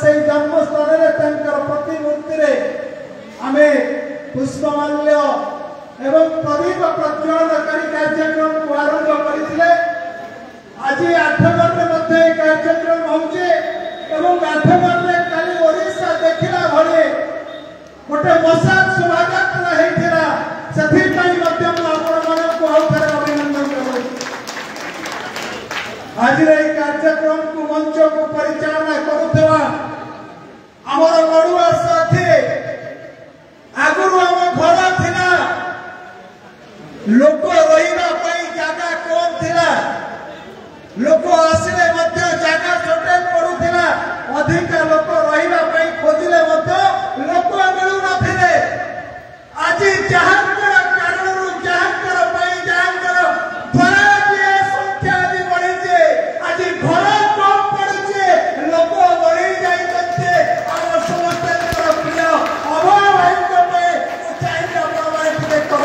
से जन्मस्थान प्रतिमूर्ति आमे पुष्पमाल्य एवं प्रदीप प्रज्वलनकारी कार्यक्रम को आरंभ करते आज आठगढ़ कार्यक्रम होचे आठगढ़ काली ओडिशा देखला भले गोटे मसाज शोभायात्रा होता से अभिनंदन करूँ। आज कार्यक्रम को मंच को परिचालना करुवा आमर लड़ुआ साथी आगुरी आम घर थिला लोक रही जगह कम थिला लोक आसिले जगह शॉर्टेज पड़ूला अधिक लोक रही खोजिले लोक मिलू नथिले आज जहांकर कारणरू जहांकर जहांकर द्वारा जे संख्या आज बढ़ी आज घर कम पड़े लोक बढ़ी जाते आम समस्त प्रिय अभय भाई चाहिए आपने कर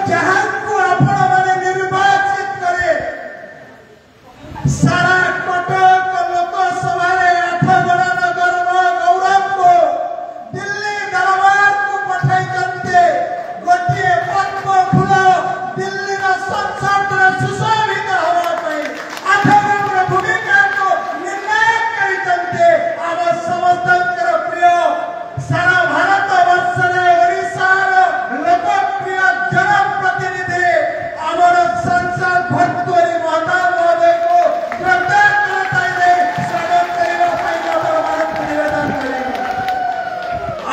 जहां को आपण मैंने निर्वाचित करे सारा कटक लोकसभा आठगढ़ नगर गौरव को दिल्ली दरबार को पठाई गोटे पद्म फूल दिल्ली संसद सुशोभित होगा आठगढ़ भूमिका को निर्णायक करते आम समस्त प्रिय सारा भारत वर्ष ओडिशार लोकप्रिय जनप्रतिनिधि आमर सांसद भर्तृहरि महता महोदय को कृतज्ञता स्वागत करने निवेदन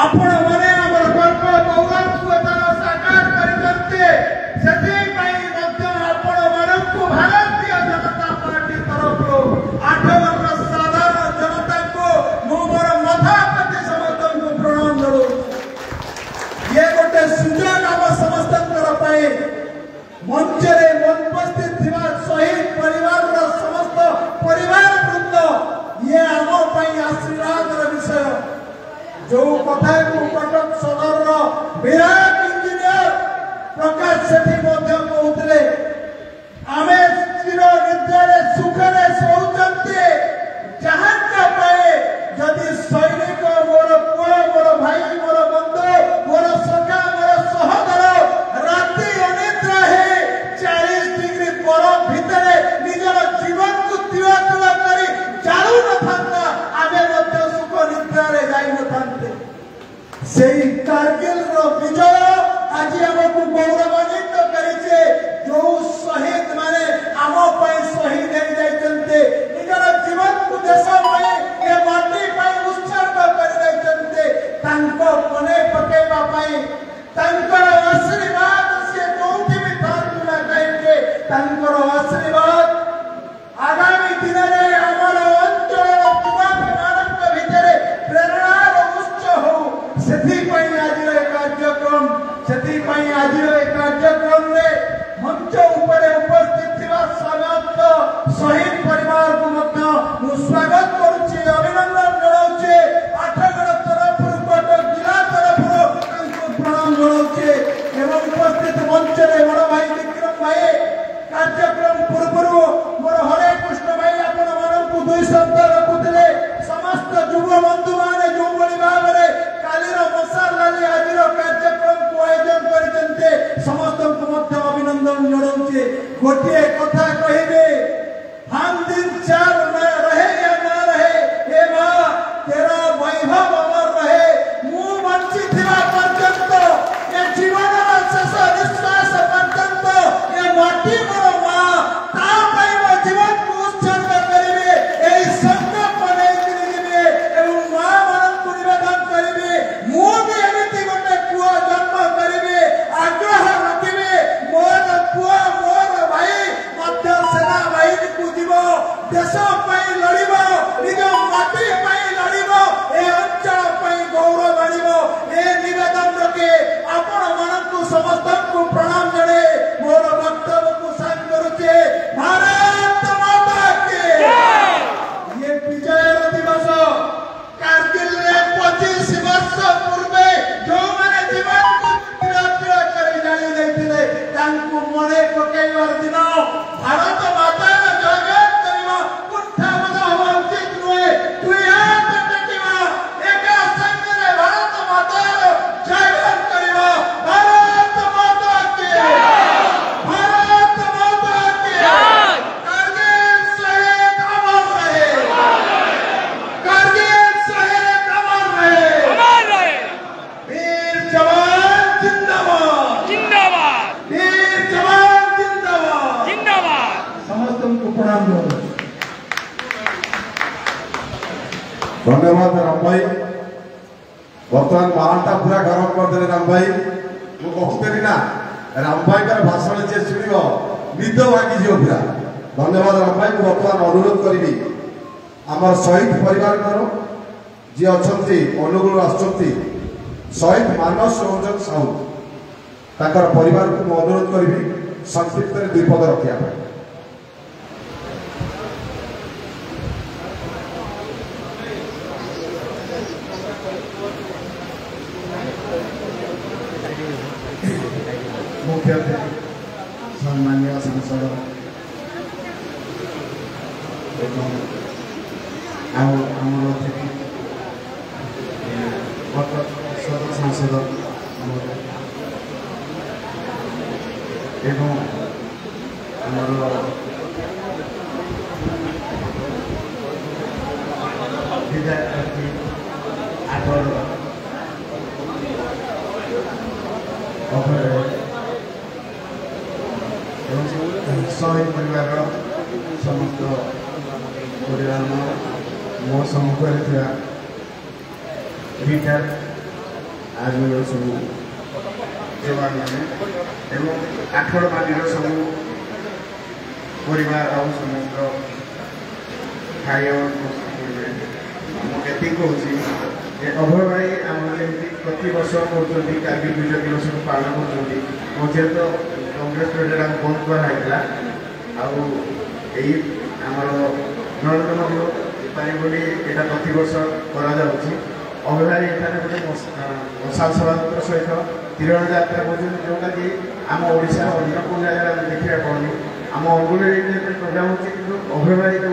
आपण मैंने आमर गर्व गौरव को साकार करते भारतीय जनता पार्टी तरफ आठगढ़ साधारण जनता को मोर मथा प्रति समस्त को प्रणाम करूँ। ये गोटे सुजोग आम समस्त मंच उपस्थित थिबा शहीद परिवार समस्त परिवार वृंद ये आम आशीर्वाद विषय जो कथा को कटक सदर विराट इंजीनियर प्रकाश सेठी कहते आमे चिर निद्रा सुखरे शोचते जहां जदि सैनिक मोर पुआ मोर भाई मोर बंधु मोर सखा मोर सहोदर राति अनिद्रा है 40 डिग्री बरफ भितर निजर जीवन को तिवा तिवा करी जालू न आगे सुख निद्रा जाई न सेई कारगिल रो विजय आज हमको गौरवान्वित करिছে जो शहीद माने आम शहीद हो जाइछन्ते निजर जीवन को देश ये माटी उत्सर्ग कर जाइछन्ते तांको मने पकेबा तांकर आशीर्वाद से कोठी भी थांतु ना कहिके तांकर आशीर्वाद आगामी दिन रे हमर अंचल युवक मानक भितर प्रेरणार उच्च हो सेथि आज कार्यक्रम सेथि आज कार्यक्रम रे मंच ऊपर उपस्थित थिबा समस्त शहीद परिवार को स्वागत करुछि अभिनंदन जनाउछि आठगढ़ तरफ कटक जिला तरफ प्रणाम जनाउछि एवं उपस्थित मंच रे बड़ भाई विक्रम भाई कार्यक्रम पूर्व मोर हरे कृष्ण भाई आपण मानकु दुई शब्द रखुथिले समस्त युव बंधु माने जो बड़ी भाव रे कालीर मसाल लाली आजिर कार्यक्रम को आयोजन करते समस्त को अभिनंदन जनाउछि गोटे कथा कहिबे हम दिन चार न रहे या न रहे हे मां तेरा वैभव अमर रहे मु वंचित पर्यंत ये जीवन शेष निश्वास पर्यंत ये माटी मोर मां ता मो जीवन को उत्सर्ग करिवे एई संकल्प नहीं जीवे एवं मां मन को निवेदन करिवे मु भी एमिति गोटे पुआ जन्म करिवे आग्रह रखिवे मोर पुआ मोर भाई मध्य सेना बाहिनी को जीव देश लड़ब निज माटी लड़ब ए अंचल गौरव आनब ए निवेदन रखे आपण मानक समस्त को प्रणाम जड़े मोर वक्तव्य को साथ करुचे भारत माता के ये विजय दिवस कारगिल रे 25 वर्ष पूर्वे जो माने जीवन को पीड़ा पीड़ा कर जानी जाइथिले तांकु मने पकेइवार दिन भारत माता जगत करिवा कुंठा धन्यवाद राम भाई बर्तमान माहौलटा पूरा गरम करदे राम भाई मु कहते ना राम भाई का भाषण जे सुनियो निद भागी जो पूरा धन्यवाद राम भाई बर्तमान अनुरोध करी आम शहीद परिवार जी अच्छा अनुगुण आसुच्च शहीद मानस रंजन साहू ताकर परिवार को मु अनुरोध करी संक्षिप्त दुई पद रखा मुख्य सम्मान्य सांसद सांसद शहीद परिवार समस्त परिवार मो सम्मुखें रिटायर आर्मी सब जवान मैंने आठगड़ बाड़ी सब परिवार और समस्त भाई मुझे कौन अभय भाई आम प्रति वर्ष कहते कारगिल विजय दिवस को पालन कर जेहेतु कांग्रेस प्रेसिडेंट आम बंद कराइला आमर नरेंद्र मोदी बोली यहाँ प्रति वर्ष कर अभय भाई एठाने गोटे मशाल शोभायात्रा सहित तिरंगा यात्रा कर जोटा कि आम ओडिशा अन्य कौन जगह देखा पड़नी आम अंगुली प्रोग्राम होती कि अभय भाई जो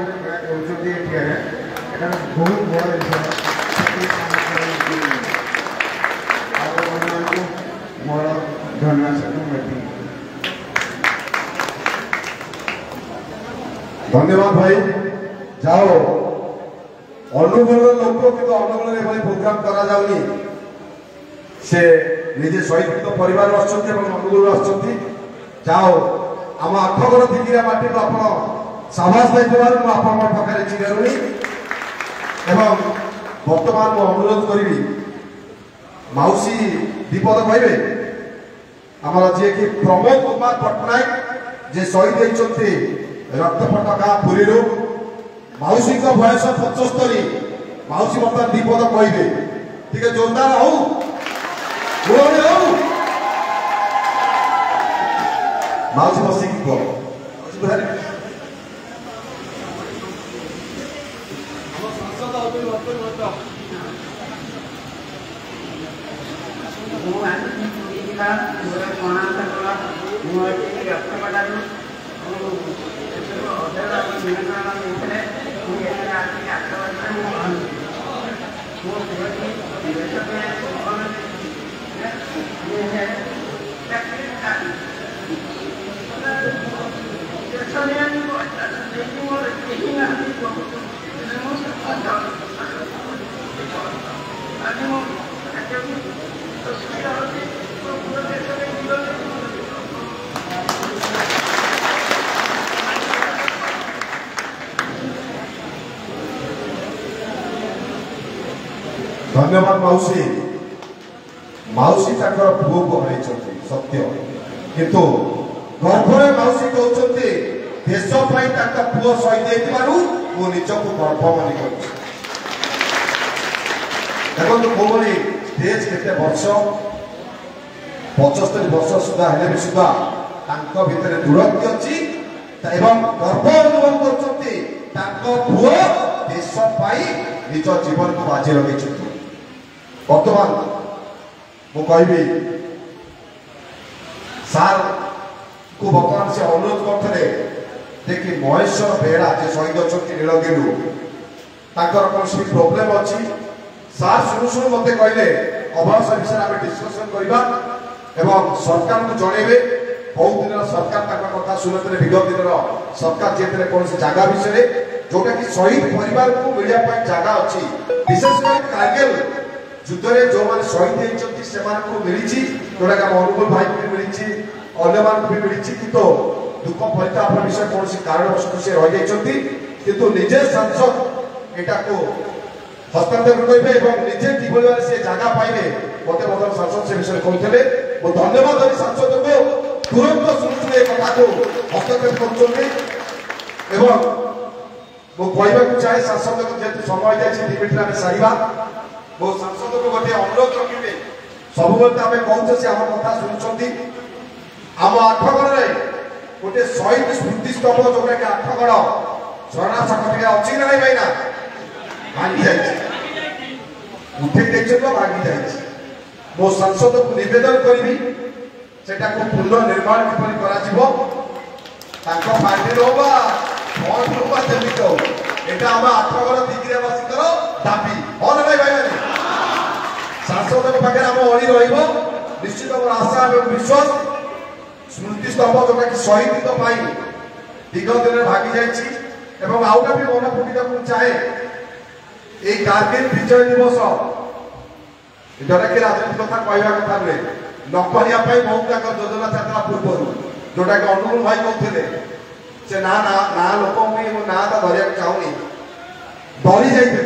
कहते बहुत बड़ा जिन मोर धन्यवाद भाई जाओ अनुगुण लोक कि अनुगुण प्रोग्राम करा जाउनी से निजे शहीद परिवार अनुगुण जाओ आम आठगड़ दिगिरा माटी आप साहस पाखे चिड़ुनी एवं बर्तमान मु अनुरोध करी मौसी दीपद कहे आम जी कि प्रमोद कुमार पट्टनायक जे शहीद होती रक्त फटका पुरी मौसी का बयस 75 मौसी बर्तमान दीपद कहे ठीक है जोरदार हो मौसी बसिक धन्यवाद मौसी मौसी ताकर पुओ को हरई सत्य किंतु गर्भरे मौसी कहते देश पुओ शहीद हो निजक गर्भ मानी देखो मोहरी स्टेज केते वर्ष 75 वर्ष सुधा हेले भी सुधा भितर दूरत्व अच्छी एवं गर्व अनुभव कर पुओ देश निज जीवन को बाजी लगे बर्तमान मु कहि सार को बर्तमान से अनुरोध करते देखिए महेश्वर बेड़ा जे शहीद अच्छा नीलगिरी कौन प्रोब्लेम अच्छी सार शुरू शुरू मत कहले अभाव विषय आम डिस्कसन करवा एवं सरकार को जनइबे बहुत दिन सरकार कथा शुणुते विगत दिन सरकार जेते कौन जगह विषय जोटा कि शहीद परिवार को मिलने जगह अच्छी विशेषकर कारगिल युद्ध में जो मैंने शहीद होती से मिली जोटा कि अनुकूल भाई को मिली अन्य भी मिली कि तो दुख परिताप विषय कौन कारणवश से रही किंतु निजे सांसद यहाँ को हस्तांतर करेंगे और निजे किभली भाव से जगह पाइबे मत बर्तमान सांसद से विषय कहते वो धन्यवाद देवी सांसद को तुरंत शुणुए कथा को हस्तक्षेप कर मो कहवाक चाहे सांसद को जेहतु समय जाए मिनिट सारा मो सांसद को गोटे अनुरोध रखिए सब आम कहते से आम कथा शुणुंट आम आठगढ़ गोटे शहीद स्मृति स्तंभ जोटा कि आठगढ़ झरणा छक अच्छी ना भाईना भांगी जाए उठे देखो भांगी जाए मो सांसद को निवेदन करी से पुनर्निर्माण किपरि पार्टी होगा भोट होगा जमीन हो यहाँ आम आठगढ़ दिग्रियावासी दाबी हाँ ना भाई भाई सांसद पाखे आम अड़ी निश्चित मोर आशा और विश्वास स्मृति स्तंभ जोटा कि शहीद दिग दिन भागी जाइए आउटा भी मन फुटा चाहे ये कारगिल विजय दिवस जोटा कि राजनीति कथा कहवा कथा नुहे न कहवाई बहुत तक योजना चाहता पूर्व जोटा कि अनुकूल भाई कहते से ना ना ना लोक ना तो धरिया चाहूनी डरी जाइए